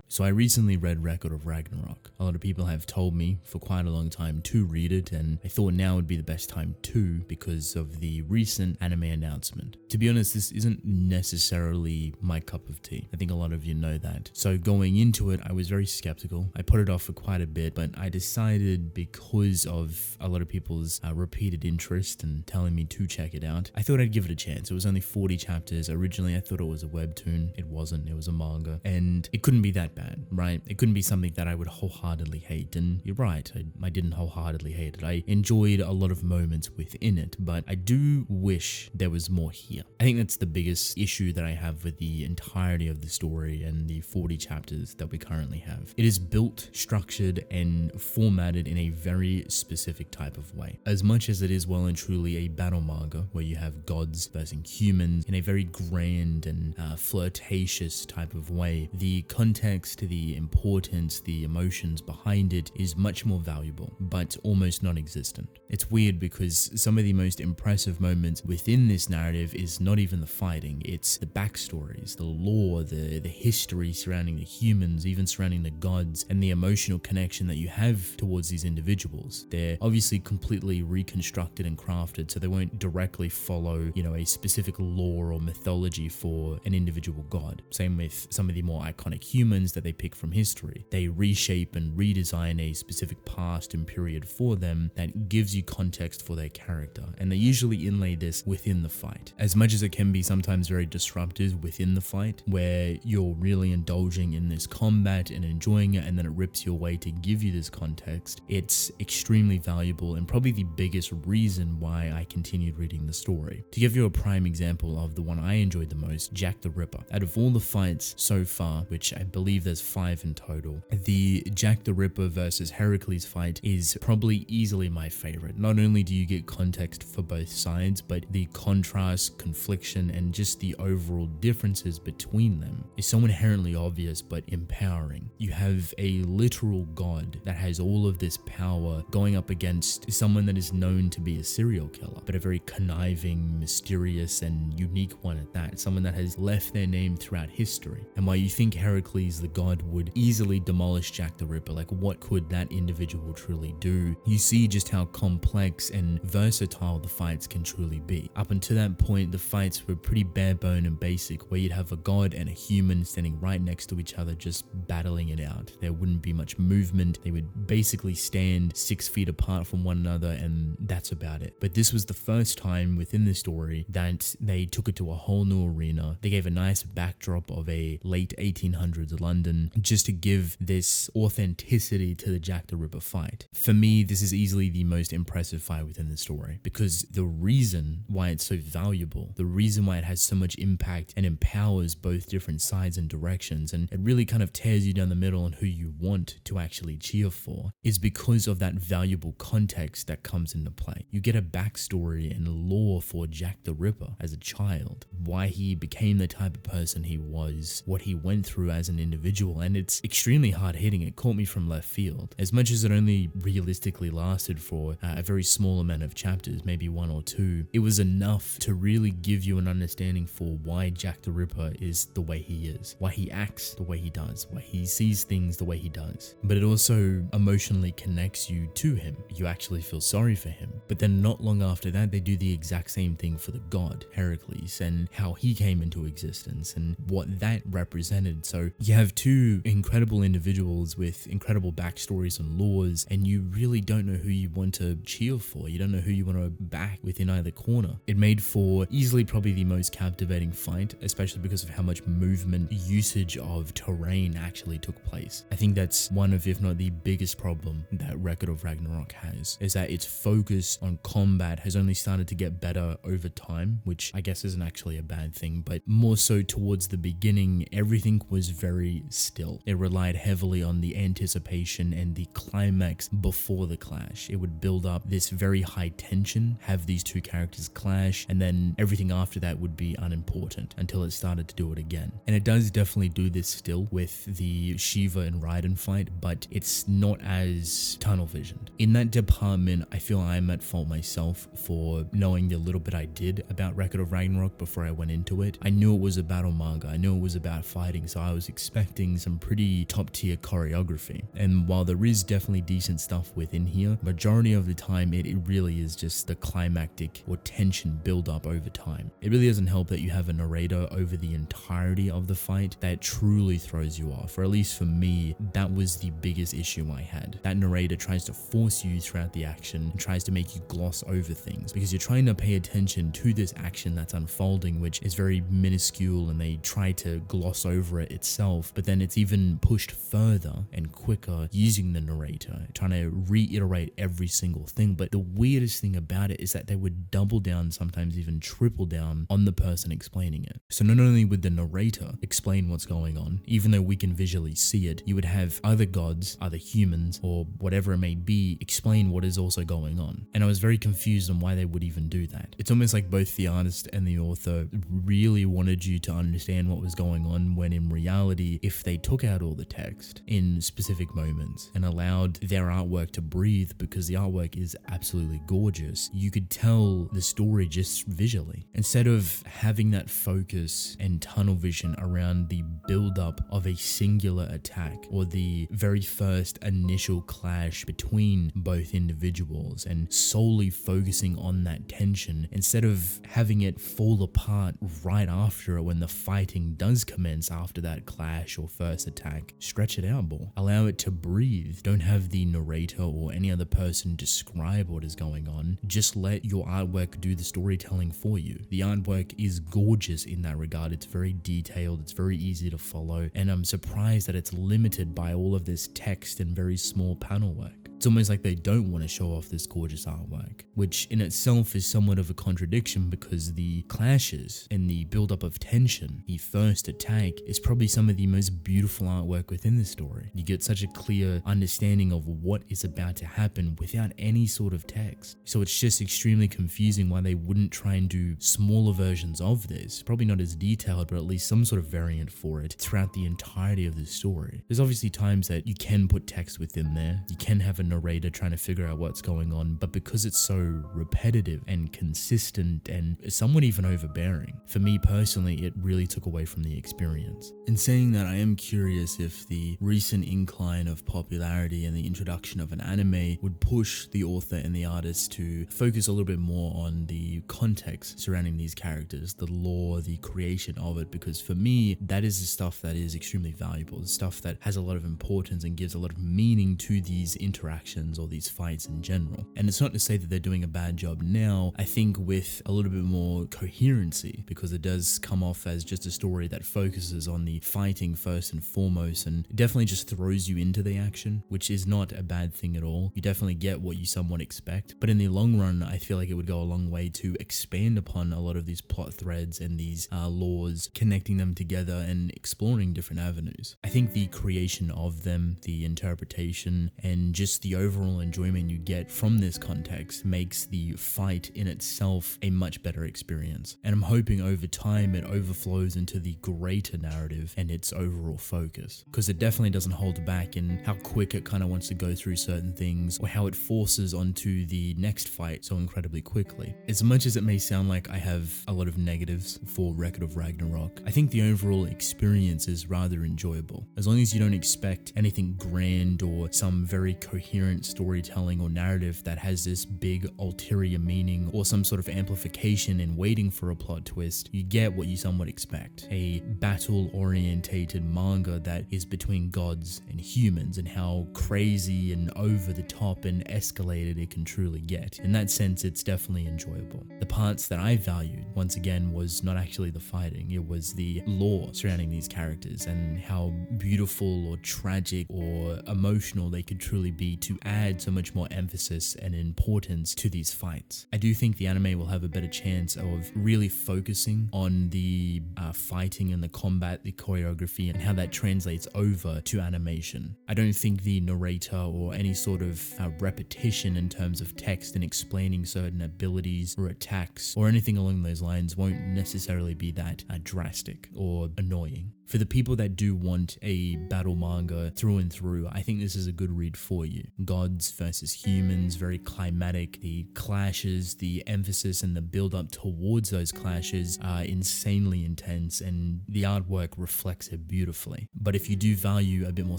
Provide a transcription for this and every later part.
So I recently read Record of Ragnarok. A lot of people have told me for quite a long time to read it, and I thought now would be the best time to because of the recent anime announcement. To be honest, this isn't necessarily my cup of tea. I think a lot of you know that. So going into it, I was very skeptical. I put it off for quite a bit, but I decided because of a lot of people's repeated interest and telling me to check it out, I thought I'd give it a chance. It was only 40 chapters. Originally, I thought it was a webtoon. It wasn't. It was a manga. And it couldn't be that bad, right? It couldn't be something that I would wholeheartedly hate. And you're right, I didn't wholeheartedly hate it. I enjoyed a lot of moments within it, but I do wish there was more here. I think that's the biggest issue that I have with the entirety of the story and the 40 chapters that we currently have. It is built, structured, and formatted in a very specific type of way. As much as it is well and truly a battle manga where you have gods versus humans in a very grand and flirtatious type of way, the context, the importance, the emotions behind it is much more valuable, but almost non-existent. It's weird because some of the most impressive moments within this narrative is not even the fighting, it's the backstories, the lore, the history surrounding the humans, even surrounding the gods, and the emotional connection that you have towards these individuals. They're obviously completely reconstructed and crafted, so they won't directly follow, a specific lore or mythology for an individual god. Same with some of the more iconic humans that they pick from history. They reshape and redesign a specific past and period for them that gives you context for their character, and they usually inlay this within the fight. As much as it can be sometimes very disruptive within the fight, where you're really indulging in this combat and enjoying it, and then it rips you away to give you this context, it's extremely valuable and probably the biggest reason why I continued reading the story. To give you a prime example of the one I enjoyed the most, Jack the Ripper. Out of all the fights so far, which I believe there's 5 in total, the Jack the Ripper versus Heracles fight is probably easily my favorite. Not only do you get context for both sides, but the contrast, confliction, and just the overall differences between them is so inherently obvious but empowering. You have a literal god that has all of this power going up against someone that is known to be a serial killer, but a very conniving, mysterious, and unique one at that. Someone that has left their name throughout history. And while you think Heracles the god would easily demolish Jack the Ripper, like what could that individual truly do? You see just how complex and versatile the fights can truly be. Up until that point, the fights were pretty bare bone and basic, where you'd have a god and a human standing right next to each other just battling it out. There wouldn't be much movement. They would basically stand 6 feet apart from one another, and that's about it. But this was the first time within the story that they took it to a whole new arena. They gave a nice backdrop of a late 1800s London just to give this authenticity to the Jack the Ripper fight. For me, this is easily the most impressive fight within the story, because the reason why it's so valuable, the reason why it has so much impact and empowers both different sides and directions, and it really kind of tears you down the middle on who you want to actually cheer for, is because of that valuable context that comes into play. You get a backstory and lore for Jack the Ripper as a child, why he became the type of person he was, what he went through as an individual, and it's extremely hard hitting. It caught me from left field. As much as it only realistically lasted for a very small amount of chapters, maybe 1 or 2, it was enough to really give you an understanding for why Jack the Ripper is the way he is, why he acts the way he does, why he sees things the way he does. But it also emotionally connects you to him. You actually feel sorry for him. But then not long after that, they do the exact same thing for the god, Heracles, and how he came into existence and what that represented. So you have 2 incredible individuals with incredible backstories and lores, and you really don't know who you want to cheer for. You don't know who you want to back within either corner. It made for easily probably the most captivating fight, especially because of how much movement, usage of terrain actually took place. I think that's one of, if not the biggest problem that Record of Ragnarok has, is that its focus on combat has only started to get better over time, which I guess isn't actually a bad thing, but more so towards the beginning, everything was very still. It relied heavily on the anticipation and the climax before the clash. It would build up this very high tension, have these 2 characters clash, and then everything after that would be unimportant until it started to do it again. And it does definitely do this still with the Shiva and Raiden fight, but it's not as tunnel visioned. In that department, I feel I'm at fault myself for knowing the little bit I did about Record of Ragnarok before I went into it. I knew it was a battle manga. I knew it was about fighting, so I was expecting expecting some pretty top tier choreography. And while there is definitely decent stuff within here, majority of the time it really is just the climactic or tension build up over time. It really doesn't help that you have a narrator over the entirety of the fight that truly throws you off, or at least for me, that was the biggest issue I had. That narrator tries to force you throughout the action and tries to make you gloss over things because you're trying to pay attention to this action that's unfolding, which is very minuscule, and they try to gloss over it itself, but then it's even pushed further and quicker using the narrator, trying to reiterate every single thing. But the weirdest thing about it is that they would double down, sometimes even triple down on the person explaining it. So not only would the narrator explain what's going on, even though we can visually see it, you would have other gods, other humans, or whatever it may be, explain what is also going on. And I was very confused on why they would even do that. It's almost like both the artist and the author really wanted you to understand what was going on, when in reality, if they took out all the text in specific moments and allowed their artwork to breathe, because the artwork is absolutely gorgeous, you could tell the story just visually. Instead of having that focus and tunnel vision around the build-up of a singular attack or the very first initial clash between both individuals and solely focusing on that tension, instead of having it fall apart right after it when the fighting does commence after that clash or first attack, stretch it out more. Allow it to breathe. Don't have the narrator or any other person describe what is going on. Just let your artwork do the storytelling for you. The artwork is gorgeous in that regard. It's very detailed, it's very easy to follow, and I'm surprised that it's limited by all of this text and very small panel work. It's almost like they don't want to show off this gorgeous artwork, which in itself is somewhat of a contradiction, because the clashes and the build-up of tension, the first attack, is probably some of the most beautiful artwork within the story. You get such a clear understanding of what is about to happen without any sort of text. So it's just extremely confusing why they wouldn't try and do smaller versions of this, probably not as detailed, but at least some sort of variant for it throughout the entirety of the story. There's obviously times that you can put text within there, you can have a narrator trying to figure out what's going on, but because it's so repetitive and consistent and somewhat even overbearing, for me personally, it really took away from the experience. In saying that, I am curious if the recent incline of popularity and the introduction of an anime would push the author and the artist to focus a little bit more on the context surrounding these characters, the lore, the creation of it, because for me, that is the stuff that is extremely valuable, the stuff that has a lot of importance and gives a lot of meaning to these interactions or these fights in general. And it's not to say that they're doing a bad job now. I think with a little bit more coherency, because it does come off as just a story that focuses on the fighting first and foremost, and definitely just throws you into the action, which is not a bad thing at all. You definitely get what you somewhat expect, but in the long run, I feel like it would go a long way to expand upon a lot of these plot threads and these laws, connecting them together and exploring different avenues. I think the creation of them, the interpretation, and just the overall enjoyment you get from this context makes the fight in itself a much better experience. And I'm hoping over time it overflows into the greater narrative and its overall focus, because it definitely doesn't hold back in how quick it kind of wants to go through certain things, or how it forces onto the next fight so incredibly quickly. As much as it may sound like I have a lot of negatives for Record of Ragnarok, I think the overall experience is rather enjoyable. As long as you don't expect anything grand or some very coherent storytelling or narrative that has this big ulterior meaning or some sort of amplification in waiting for a plot twist, you get what you somewhat expect. A battle-orientated manga that is between gods and humans, and how crazy and over the top and escalated it can truly get. In that sense, it's definitely enjoyable. The parts that I valued, once again, was not actually the fighting, it was the lore surrounding these characters and how beautiful or tragic or emotional they could truly be to add so much more emphasis and importance to these fights. I do think the anime will have a better chance of really focusing on the fighting and the combat, the choreography, and how that translates over to animation. I don't think the narrator or any sort of repetition in terms of text and explaining certain abilities or attacks or anything along those lines won't necessarily be that drastic or annoying. For the people that do want a battle manga through and through, I think this is a good read for you. Gods versus humans, very climatic. The clashes, the emphasis and the build up towards those clashes are insanely intense, and the artwork reflects it beautifully. But if you do value a bit more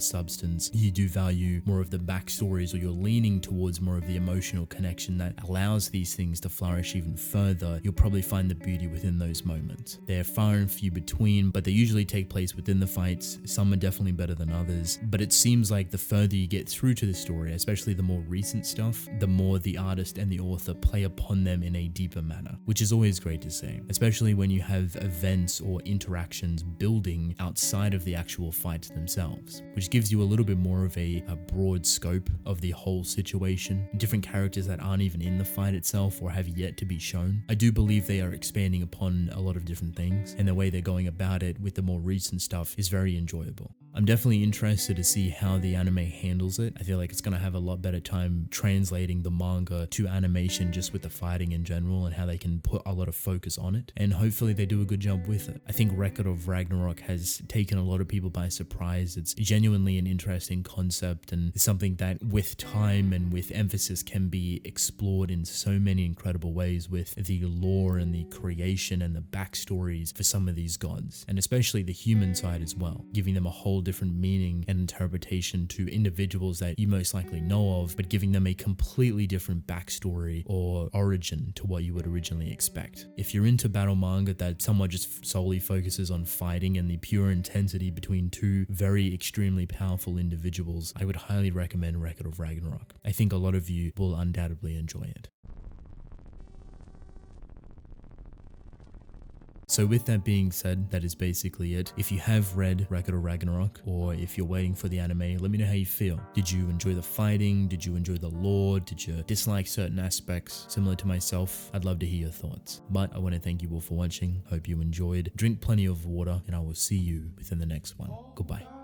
substance, you do value more of the backstories, or you're leaning towards more of the emotional connection that allows these things to flourish even further, you'll probably find the beauty within those moments. They're far and few between, but they usually take place within the fights. Some are definitely better than others, but it seems like the further you get through to the story, especially the more recent stuff, the more the artist and the author play upon them in a deeper manner, which is always great to see, especially when you have events or interactions building outside of the actual fights themselves, which gives you a little bit more of a broad scope of the whole situation. Different characters that aren't even in the fight itself or have yet to be shown. I do believe they are expanding upon a lot of different things, and the way they're going about it with the more recent stuff is very enjoyable. I'm definitely interested to see how the anime handles it. I feel like it's going to have a lot better time translating the manga to animation, just with the fighting in general and how they can put a lot of focus on it, and hopefully they do a good job with it. I think Record of Ragnarok has taken a lot of people by surprise. It's genuinely an interesting concept, and it's something that with time and with emphasis can be explored in so many incredible ways, with the lore and the creation and the backstories for some of these gods, and especially the human side as well, giving them a whole different meaning and interpretation to individuals that you most likely know of, but giving them a completely different backstory or origin to what you would originally expect. If you're into battle manga that somewhat just solely focuses on fighting and the pure intensity between two very extremely powerful individuals, I would highly recommend Record of Ragnarok. I think a lot of you will undoubtedly enjoy it. So with that being said, that is basically it. If you have read Record of Ragnarok, or if you're waiting for the anime, let me know how you feel. Did you enjoy the fighting? Did you enjoy the lore? Did you dislike certain aspects? Similar to myself, I'd love to hear your thoughts. But I want to thank you all for watching. Hope you enjoyed. Drink plenty of water, and I will see you within the next one. Goodbye.